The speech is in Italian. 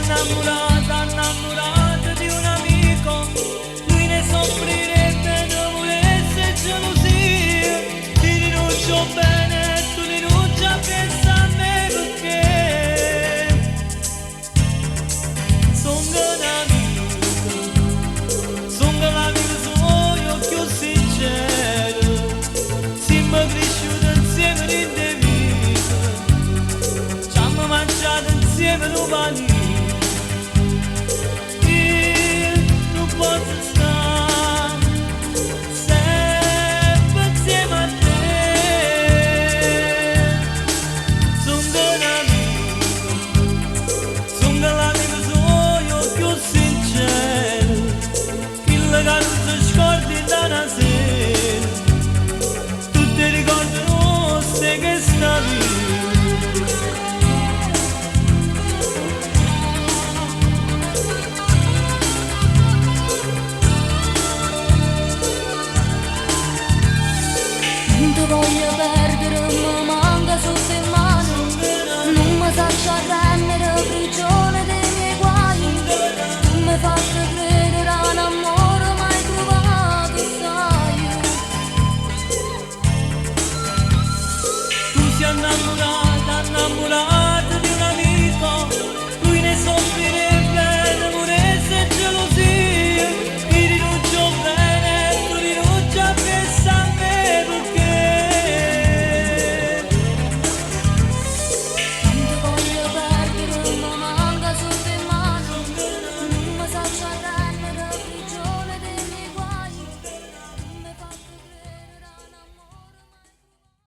innamorata di un amico, lui ne soffrirebbe, non volesse gelosia, ti rinuncio bene, tu rinuncia, pensa a me perché sono un amico suo, più sincero, siamo cresciuti insieme in vita, ci hanno mangiato insieme un panino. Non posso stare sempre insieme a te. Sono l'amico suo più sincero, il che non si scordi da una sera, tutti ricordano se che stavi. Non ti voglio perdere, mi manca sotto in mano, non mi faccio arrendere, prigione dei miei guai, tu mi hai fatto credere a un amore mai provato, sai. Tu sei innamorato